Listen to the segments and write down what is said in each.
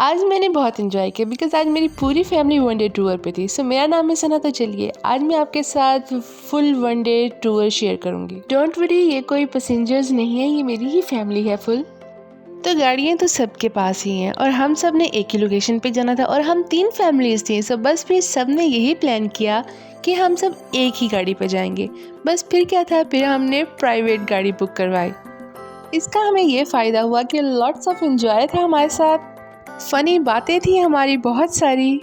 आज मैंने बहुत इन्जॉय किया बिकॉज़ आज मेरी पूरी फैमिली वन डे टूर पे थी। मेरा नाम है सना। तो चलिए आज मैं आपके साथ full one day tour share करूँगी। डोंट वरी, ये कोई पैसेंजर्स नहीं है, ये मेरी ही फैमिली है फुल। तो गाड़ियाँ तो सबके पास ही हैं और हम सब ने एक ही लोकेशन पे जाना था और हम 3 फैमिलीज़ थी। बस फिर सब ने यही प्लान किया कि हम सब एक ही गाड़ी पे जाएंगे। बस फिर क्या था, फिर हमने प्राइवेट गाड़ी बुक करवाई। इसका हमें ये फ़ायदा हुआ कि लॉट्स ऑफ एंजॉय था हमारे साथ, फ़नी बातें थी हमारी बहुत सारी,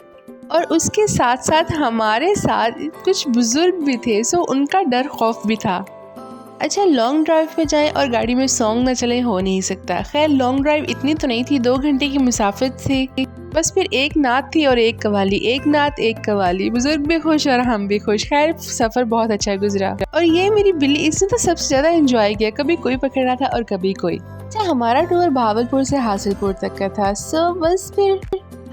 और उसके साथ साथ हमारे साथ कुछ बुज़ुर्ग भी थे, उनका डर खौफ भी था। अच्छा, लॉन्ग ड्राइव पे जाएं और गाड़ी में सॉन्ग न चले, हो नहीं सकता। खैर लॉन्ग ड्राइव इतनी तो नहीं थी, 2 घंटे की मुसाफिर थी। बस फिर एक नात थी और एक कवाली, एक नात एक कवाली। बुजुर्ग भी खुश और हम भी खुश। खैर सफ़र बहुत अच्छा गुजरा। और ये मेरी बिल्ली, इसने तो सबसे ज़्यादा एंजॉय किया। कभी कोई पकड़ रहा था और कभी कोई। अच्छा, हमारा टूर भावलपुर से हासिलपुर तक का था। बस फिर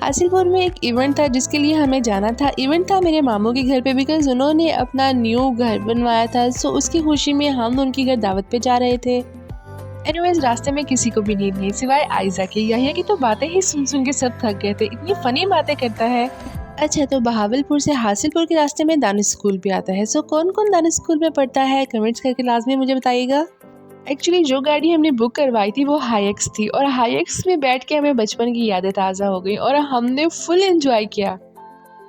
हासिलपुर में एक इवेंट था जिसके लिए हमें जाना था। इवेंट था मेरे मामू के घर पे बिकॉज उन्होंने अपना न्यू घर बनवाया था। उसकी खुशी में हम उनके घर दावत पे जा रहे थे। एनीवेज, रास्ते में किसी को भी नींद नहीं सिवाय आयजा की। यही की तो बातें ही सुन सुन के सब थक गए थे, इतनी फनी बातें करता है। अच्छा, तो बहावलपुर से हासिलपुर के रास्ते में दानिश स्कूल भी आता है। कौन कौन दानिश स्कूल में पढ़ता है, कमेंट्स करके लाजमी मुझे बताइएगा। एक्चुअली जो गाड़ी हमने बुक करवाई थी वो हाईएक्स थी और हाईएक्स में बैठ के हमें बचपन की यादें ताज़ा हो गई और हमने फुल एंजॉय किया।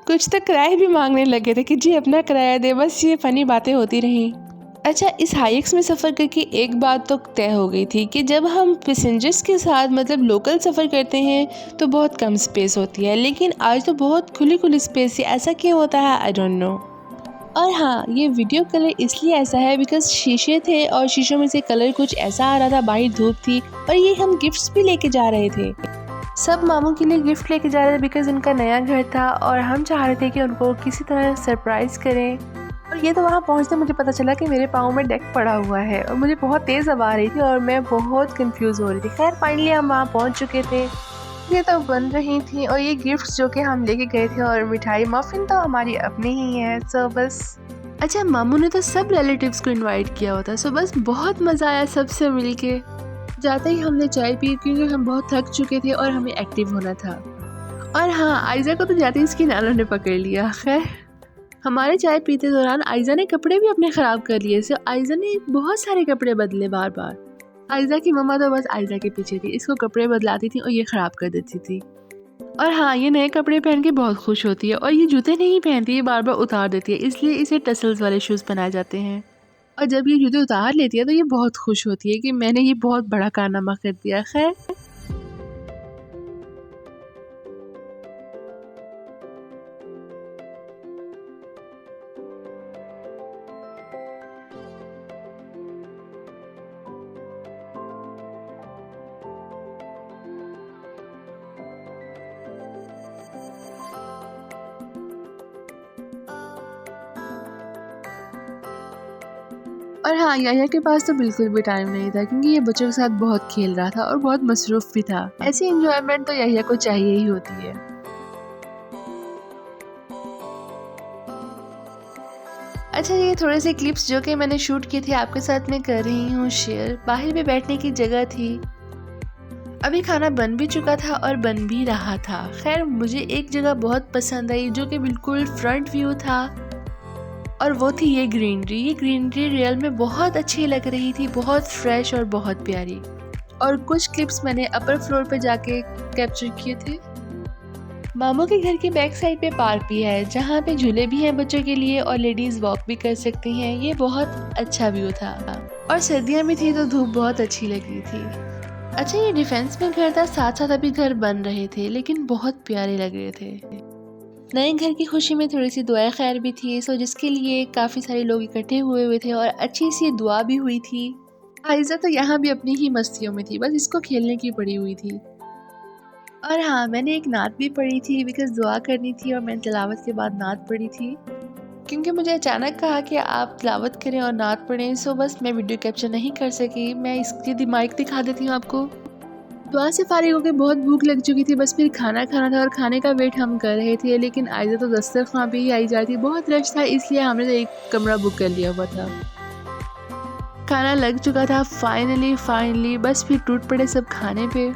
कुछ तो किराए भी मांगने लगे थे कि जी अपना किराया दे। बस ये फनी बातें होती रहीं। अच्छा, इस हाईएक्स में सफ़र करके एक बात तो तय हो गई थी कि जब हम पैसेंजर्स के साथ मतलब लोकल सफ़र करते हैं तो बहुत कम स्पेस होती है, लेकिन आज तो बहुत खुली खुली स्पेस है। ऐसा क्यों होता है, आई डोंट नो। और हाँ, ये वीडियो कलर इसलिए ऐसा है बिकॉज शीशे थे और शीशों में से कलर कुछ ऐसा आ रहा था, बाहर धूप थी और ये हम गिफ्ट्स भी लेके जा रहे थे। सब मामू के लिए गिफ्ट लेके जा रहे थे बिकॉज उनका नया घर था और हम चाह रहे थे कि उनको किसी तरह सरप्राइज़ करें। और ये तो वहाँ पहुँचते मुझे पता चला कि मेरे पाँव में डेक पड़ा हुआ है और मुझे बहुत तेज़ हवा आ रही थी और मैं बहुत कंफ्यूज हो रही थी। खैर फाइनली हम वहाँ पहुँच चुके थे। ये तो बन रही थी और ये गिफ्ट्स जो कि हम लेके गए थे और मिठाई मफ़िन तो हमारी अपनी ही है। बस अच्छा, मामू ने तो सब रिलेटिव्स को इनवाइट किया हुआ था। बस बहुत मज़ा आया सबसे मिलके। जाते ही हमने चाय पी क्योंकि हम बहुत थक चुके थे और हमें एक्टिव होना था। और हाँ, आयजा को तो जाते ही इसकी नालों ने पकड़ लिया। खैर हमारे चाय पीते दौरान आयजा ने कपड़े भी अपने ख़राब कर लिए। आयजा ने बहुत सारे कपड़े बदले बार बार। आयजा की मम्मा तो बस आयजा के पीछे थी, इसको कपड़े बदलाती थी और ये ख़राब कर देती थी। और हाँ, ये नए कपड़े पहन के बहुत खुश होती है और ये जूते नहीं पहनती, ये बार बार उतार देती है, इसलिए इसे टसल्स वाले शूज़ पहनाए जाते हैं। और जब ये जूते उतार लेती है तो ये बहुत खुश होती है कि मैंने ये बहुत बड़ा कारनामा कर दिया। खैर और हाँ, याया के पास तो बिल्कुल भी टाइम नहीं था क्योंकि ये बच्चों के साथ बहुत खेल रहा था और बहुत मसरूफ़ भी था। ऐसी एंजॉयमेंट तो याया को चाहिए ही होती है। अच्छा, ये थोड़े से क्लिप्स जो कि मैंने शूट किए थे आपके साथ मैं कर रही हूँ शेयर। बाहर में बैठने की जगह थी। अभी खाना बन भी चुका था और बन भी रहा था। खैर मुझे एक जगह बहुत पसंद आई जो कि बिल्कुल फ्रंट व्यू था और वो थी ये ग्रीनरी। ये ग्रीनरी रियल में बहुत अच्छी लग रही थी, बहुत फ्रेश और बहुत प्यारी। और कुछ क्लिप्स मैंने अपर फ्लोर पे जाके कैप्चर किए थे। मामू के घर के बैक साइड पे पार्क भी है जहाँ पे झूले भी हैं बच्चों के लिए और लेडीज़ वॉक भी कर सकती हैं। ये बहुत अच्छा व्यू था और सर्दियाँ भी थी तो धूप बहुत अच्छी लग रही थी। अच्छा, ये डिफेंस में घर था, साथ साथ अभी घर बन रहे थे लेकिन बहुत प्यारे लग रहे थे। नए घर की खुशी में थोड़ी सी दुआ खैर भी थी, जिसके लिए काफ़ी सारे लोग इकट्ठे हुए थे और अच्छी सी दुआ भी हुई थी। आयजा तो यहाँ भी अपनी ही मस्तियों में थी, बस इसको खेलने की पड़ी हुई थी। और हाँ, मैंने एक नात भी पढ़ी थी बिकॉज दुआ करनी थी और मैंने तिलावत के बाद नात पढ़ी थी क्योंकि मुझे अचानक कहा कि आप तिलावत करें और नात पढ़ें। बस मैं वीडियो कैप्चर नहीं कर सकी। मैं इसकी दिमाग दिखा देती हूँ आपको। दुआ से फारिग होकर बहुत भूख लग चुकी थी, बस फिर खाना खाना था और खाने का वेट हम कर रहे थे, लेकिन आयजा तो दस्तरखान पे ही आई जाती। बहुत रश था इसलिए हमने तो एक कमरा बुक कर लिया हुआ था। खाना लग चुका था फाइनली बस फिर टूट पड़े सब खाने पे।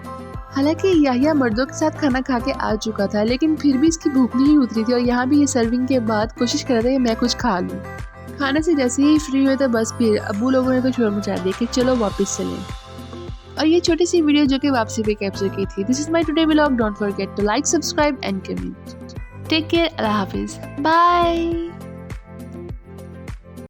हालांकि याहिया मर्दों के साथ खाना खा के आ चुका था, लेकिन फिर भी इसकी भूख नहीं उतरी थी और यहाँ भी ये सर्विंग के बाद कोशिश कर रहा था कि मैं कुछ खा लूँ। खाने से जैसे ही फ्री हुए तो बस फिर अब्बू लोगों ने तो शोर मचा दिया कि चलो वापस चलें। और ये छोटी सी वीडियो जो कि वापसी पे कैप्चर की थी। This is my today vlog. Don't forget to like, subscribe and comment. Take care. अल्लाह हाफिज। बाय।